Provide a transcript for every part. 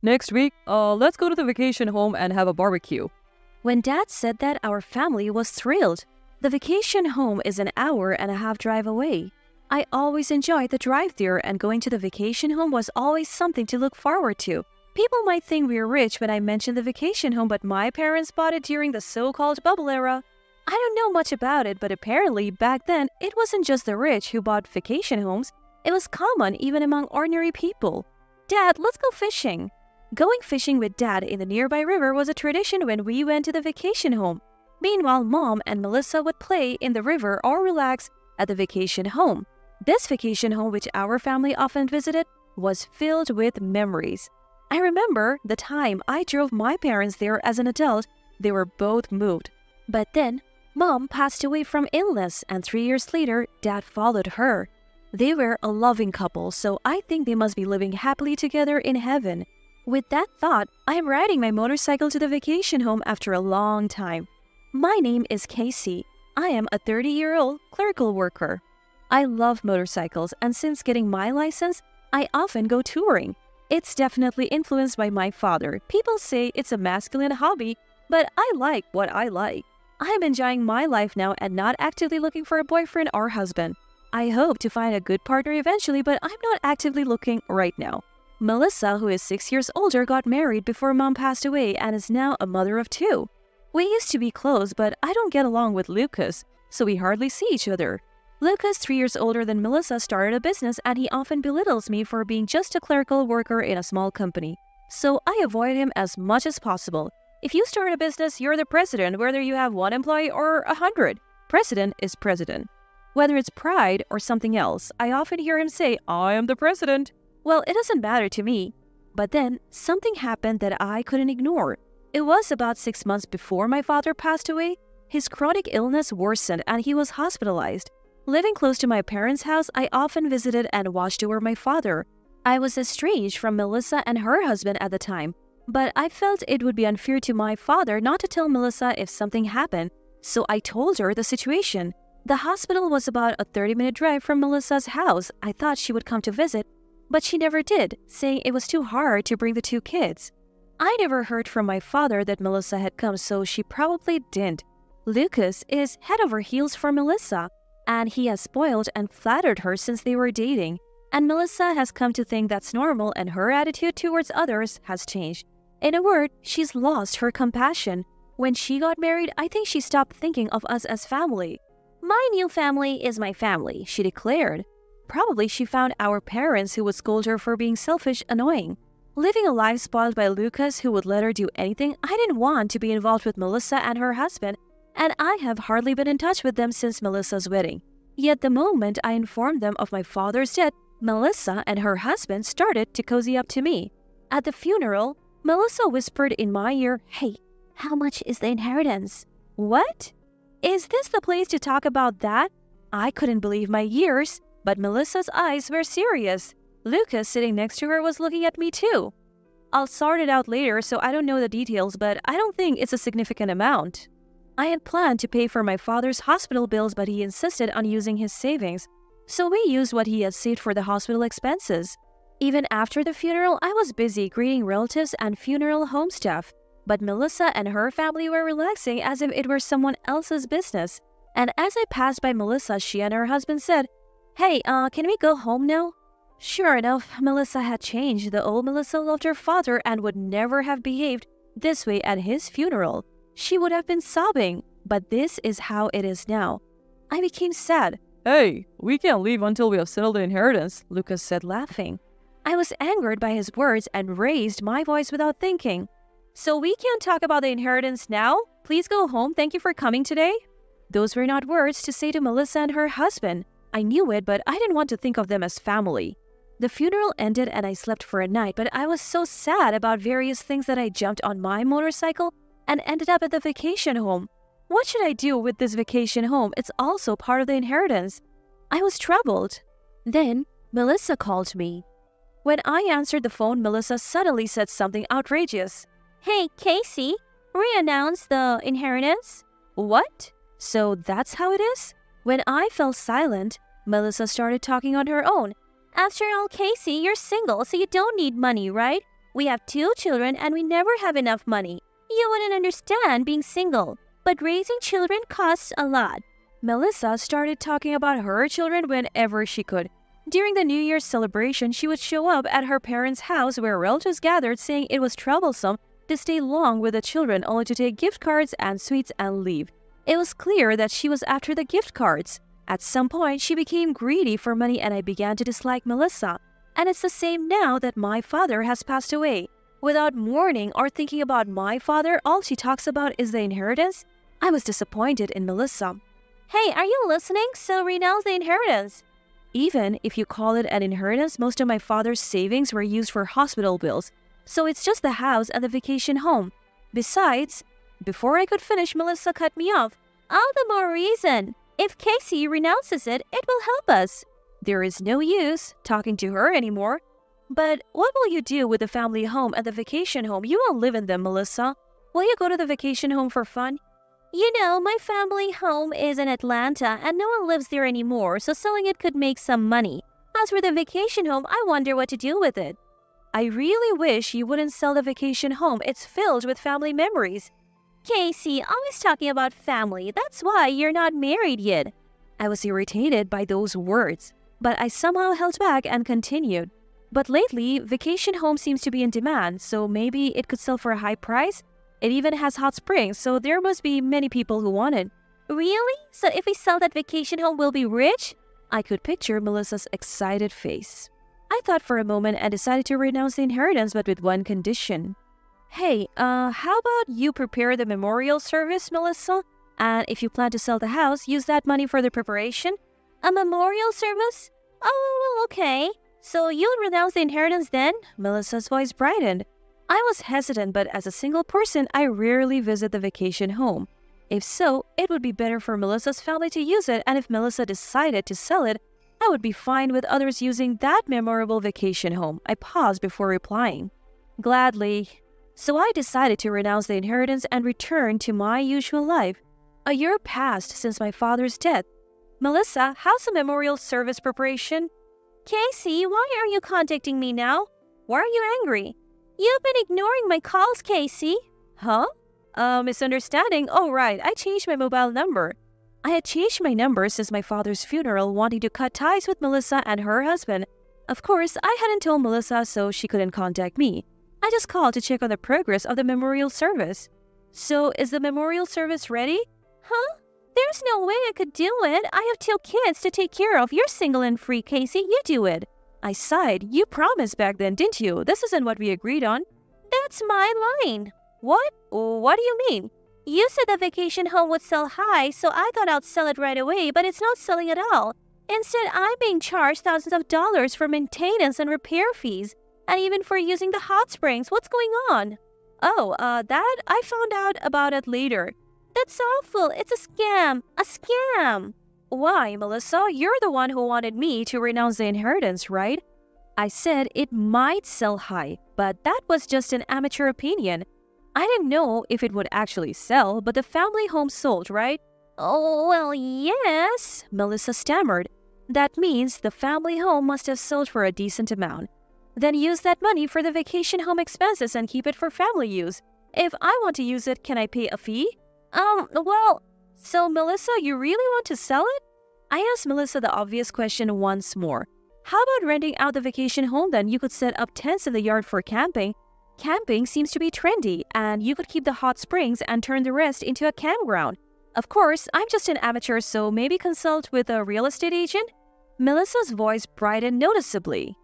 Next week, let's go to the vacation home and have a barbecue. When Dad said that, our family was thrilled. The vacation home is an hour-and-a-half drive away. I always enjoyed the drive there, and going to the vacation home was always something to look forward to. People might think we're rich when I mention the vacation home, but my parents bought it during the so-called bubble era. I don't know much about it, but apparently back then, it wasn't just the rich who bought vacation homes. It was common even among ordinary people. Dad, let's go fishing. Going fishing with Dad in the nearby river was a tradition when we went to the vacation home. Meanwhile, Mom and Melissa would play in the river or relax at the vacation home. This vacation home, which our family often visited, was filled with memories. I remember the time I drove my parents there as an adult. They were both moved. But then, Mom passed away from illness, and 3 years later, Dad followed her. They were a loving couple, so I think they must be living happily together in heaven. With that thought, I am riding my motorcycle to the vacation home after a long time. My name is Casey. I am a 30-year-old clerical worker. I love motorcycles, and since getting my license, I often go touring. It's definitely influenced by my father. People say it's a masculine hobby, but I like what I like. I'm enjoying my life now and not actively looking for a boyfriend or husband. I hope to find a good partner eventually, but I'm not actively looking right now. Melissa, who is 6 years older, got married before Mom passed away and is now a mother of 2. We used to be close, but I don't get along with Lucas, so we hardly see each other. Lucas, 3 years older than Melissa, started a business, and he often belittles me for being just a clerical worker in a small company. So I avoid him as much as possible. If you start a business, you're the president, whether you have 1 employee or 100. President is president. Whether it's pride or something else, I often hear him say, "I am the president." Well, it doesn't matter to me. But then, something happened that I couldn't ignore. It was about 6 months before my father passed away. His chronic illness worsened and he was hospitalized. Living close to my parents' house, I often visited and watched over my father. I was estranged from Melissa and her husband at the time, but I felt it would be unfair to my father not to tell Melissa if something happened, so I told her the situation. The hospital was about a 30-minute drive from Melissa's house. I thought she would come to visit, but she never did, saying it was too hard to bring the 2 kids. I never heard from my father that Melissa had come, so she probably didn't. Lucas is head over heels for Melissa, and he has spoiled and flattered her since they were dating. And Melissa has come to think that's normal, and her attitude towards others has changed. In a word, she's lost her compassion. When she got married, I think she stopped thinking of us as family. "My new family is my family," she declared. Probably she found our parents, who would scold her for being selfish, annoying. Living a life spoiled by Lucas, who would let her do anything, I didn't want to be involved with Melissa and her husband, and I have hardly been in touch with them since Melissa's wedding. Yet the moment I informed them of my father's death, Melissa and her husband started to cozy up to me. At the funeral, Melissa whispered in my ear, "Hey, how much is the inheritance?" What? Is this the place to talk about that? I couldn't believe my ears, but Melissa's eyes were serious. Lucas, sitting next to her, was looking at me too. "I'll sort it out later, so I don't know the details, but I don't think it's a significant amount." I had planned to pay for my father's hospital bills, but he insisted on using his savings, so we used what he had saved for the hospital expenses. Even after the funeral, I was busy greeting relatives and funeral home staff, but Melissa and her family were relaxing as if it were someone else's business. And as I passed by Melissa, she and her husband said, "Hey, can we go home now?" Sure enough, Melissa had changed. The old Melissa loved her father and would never have behaved this way at his funeral. She would have been sobbing, but this is how it is now. I became sad. "Hey, we can't leave until we have settled the inheritance," Lucas said, laughing. I was angered by his words and raised my voice without thinking. "So we can't talk about the inheritance now? Please go home. Thank you for coming today." Those were not words to say to Melissa and her husband. I knew it, but I didn't want to think of them as family. The funeral ended and I slept for a night, but I was so sad about various things that I jumped on my motorcycle and ended up at the vacation home. What should I do with this vacation home? It's also part of the inheritance. I was troubled. Then Melissa called me. When I answered the phone, Melissa suddenly said something outrageous. "Hey, Casey, re-announce the inheritance." What? So that's how it is? When I fell silent, Melissa started talking on her own. "After all, Casey, you're single, so you don't need money, right? We have 2 children and we never have enough money. You wouldn't understand being single, but raising children costs a lot. Melissa started talking about her children whenever she could. During the New Year's celebration, she would show up at her parents' house where relatives gathered, saying it was troublesome to stay long with the children only to take gift cards and sweets and leave. It was clear that she was after the gift cards. At some point, she became greedy for money and I began to dislike Melissa. And it's the same now that my father has passed away. Without mourning or thinking about my father, all she talks about is the inheritance. I was disappointed in Melissa. Hey, are you listening? So renounce the inheritance. Even if you call it an inheritance, most of my father's savings were used for hospital bills. So it's just the house and the vacation home. Besides, before I could finish, Melissa cut me off. All the more reason. If Casey renounces it, it will help us. There is no use talking to her anymore. But what will you do with the family home and the vacation home? You won't live in them, Melissa. Will you go to the vacation home for fun? You know, my family home is in Atlanta and no one lives there anymore, so selling it could make some money. As for the vacation home, I wonder what to do with it. I really wish you wouldn't sell the vacation home. It's filled with family memories. Casey, always talking about family. That's why you're not married yet. I was irritated by those words, but I somehow held back and continued. But lately, vacation home seems to be in demand, so maybe it could sell for a high price? It even has hot springs, so there must be many people who want it. Really? So if we sell that vacation home, we'll be rich? I could picture Melissa's excited face. I thought for a moment and decided to renounce the inheritance, but with one condition. Hey, how about you prepare the memorial service, Melissa? And if you plan to sell the house, use that money for the preparation? A memorial service? Oh, well, okay. So you'll renounce the inheritance then? Melissa's voice brightened. I was hesitant, but as a single person, I rarely visit the vacation home. If so, it would be better for Melissa's family to use it, and if Melissa decided to sell it, I would be fine with others using that memorable vacation home. I paused before replying. Gladly. So I decided to renounce the inheritance and return to my usual life. A year passed since my father's death. Melissa, how's the memorial service preparation? Casey, why are you contacting me now? Why are you angry? You've been ignoring my calls, Casey. Huh? Misunderstanding? Oh, right. I changed my mobile number. I had changed my number since my father's funeral, wanting to cut ties with Melissa and her husband. Of course, I hadn't told Melissa, so she couldn't contact me. I just called to check on the progress of the memorial service. So, is the memorial service ready? Huh? There's no way I could do it. I have 2 kids to take care of. You're single and free, Casey. You do it. I sighed. You promised back then, didn't you? This isn't what we agreed on. That's my line. What? What do you mean? You said the vacation home would sell high, so I thought I'd sell it right away, but it's not selling at all. Instead, I'm being charged thousands of dollars for maintenance and repair fees, and even for using the hot springs. What's going on? Oh, that I found out about it later. That's awful. It's a scam. A scam. Why, Melissa? You're the one who wanted me to renounce the inheritance, right? I said it might sell high, but that was just an amateur opinion. I didn't know if it would actually sell, but the family home sold, right? Oh, well, yes, Melissa stammered. That means the family home must have sold for a decent amount. Then use that money for the vacation home expenses and keep it for family use. If I want to use it, can I pay a fee? Well, so Melissa, you really want to sell it? I asked Melissa the obvious question once more. How about renting out the vacation home then? You could set up tents in the yard for camping. Camping seems to be trendy, and you could keep the hot springs and turn the rest into a campground. Of course, I'm just an amateur, so maybe consult with a real estate agent? Melissa's voice brightened noticeably.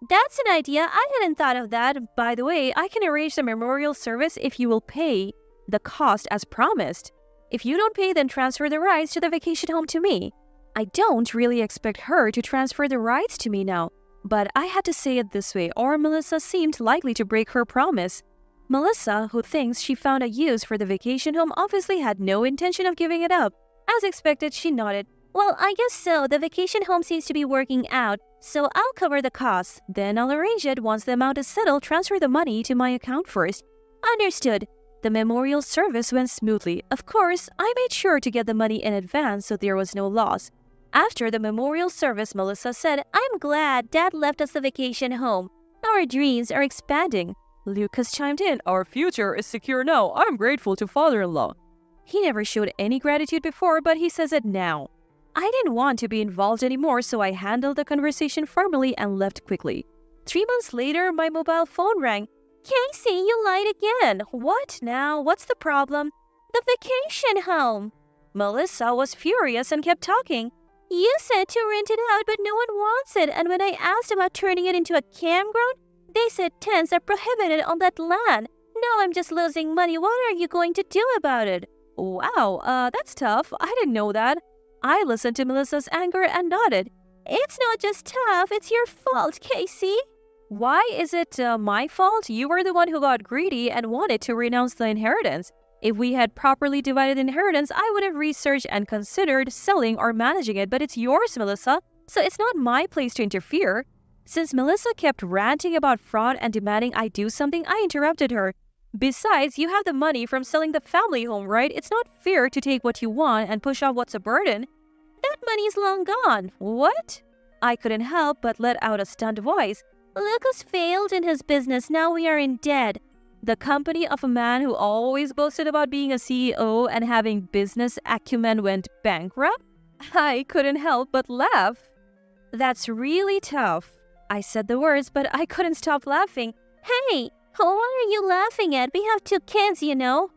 That's an idea. I hadn't thought of that. By the way, I can arrange the memorial service if you will pay the cost as promised. If you don't pay, then transfer the rights to the vacation home to me. I don't really expect her to transfer the rights to me now, but I had to say it this way, or Melissa seemed likely to break her promise. Melissa, who thinks she found a use for the vacation home, obviously had no intention of giving it up. As expected, she nodded. Well, I guess so. The vacation home seems to be working out, so I'll cover the costs. Then I'll arrange it. Once the amount is settled, transfer the money to my account first. Understood. The memorial service went smoothly. Of course, I made sure to get the money in advance so there was no loss. After the memorial service, Melissa said, I'm glad Dad left us the vacation home. Our dreams are expanding. Lucas chimed in. Our future is secure now. I'm grateful to father-in-law. He never showed any gratitude before, but he says it now. I didn't want to be involved anymore, so I handled the conversation formally and left quickly. 3 months later, my mobile phone rang. Casey, you lied again. What now? What's the problem? The vacation home. Melissa was furious and kept talking. You said to rent it out, but no one wants it. And when I asked about turning it into a campground, they said tents are prohibited on that land. Now I'm just losing money. What are you going to do about it? Wow, that's tough. I didn't know that. I listened to Melissa's anger and nodded. It's not just tough, it's your fault, Casey. Why is it my fault? You were the one who got greedy and wanted to renounce the inheritance. If we had properly divided inheritance, I would have researched and considered selling or managing it, but it's yours, Melissa, so it's not my place to interfere. Since Melissa kept ranting about fraud and demanding I do something, I interrupted her. Besides, you have the money from selling the family home, right? It's not fair to take what you want and push off what's a burden. That money's long gone. What? I couldn't help but let out a stunned voice. Lucas failed in his business. Now we are in debt. The company of a man who always boasted about being a CEO and having business acumen went bankrupt? I couldn't help but laugh. That's really tough. I said the words, but I couldn't stop laughing. Hey! What are you laughing at? We have 2 kids, you know.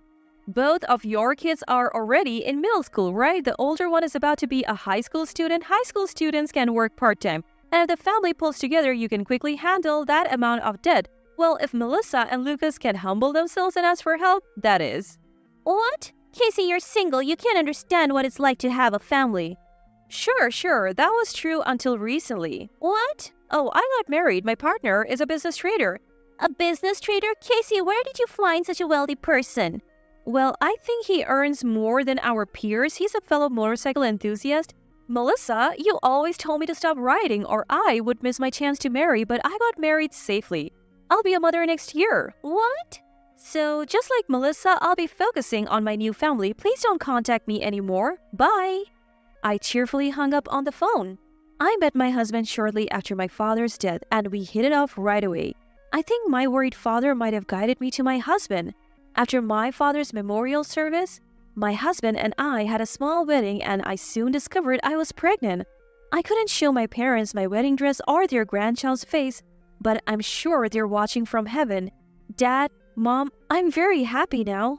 Both of your kids are already in middle school, right? The older one is about to be a high school student. High school students can work part-time. And if the family pulls together, you can quickly handle that amount of debt. Well, if Melissa and Lucas can humble themselves and ask for help, that is. What? Casey, you're single. You can't understand what it's like to have a family. Sure. That was true until recently. What? Oh, I got married. My partner is a business trader. A business trader? Casey, where did you find such a wealthy person? Well, I think he earns more than our peers. He's a fellow motorcycle enthusiast. Melissa, you always told me to stop riding or I would miss my chance to marry, but I got married safely. I'll be a mother next year. What? So, just like Melissa, I'll be focusing on my new family. Please don't contact me anymore. Bye. I cheerfully hung up on the phone. I met my husband shortly after my father's death and we hit it off right away. I think my worried father might have guided me to my husband. After my father's memorial service, my husband and I had a small wedding and I soon discovered I was pregnant. I couldn't show my parents my wedding dress or their grandchild's face, but I'm sure they're watching from heaven. Dad, Mom, I'm very happy now.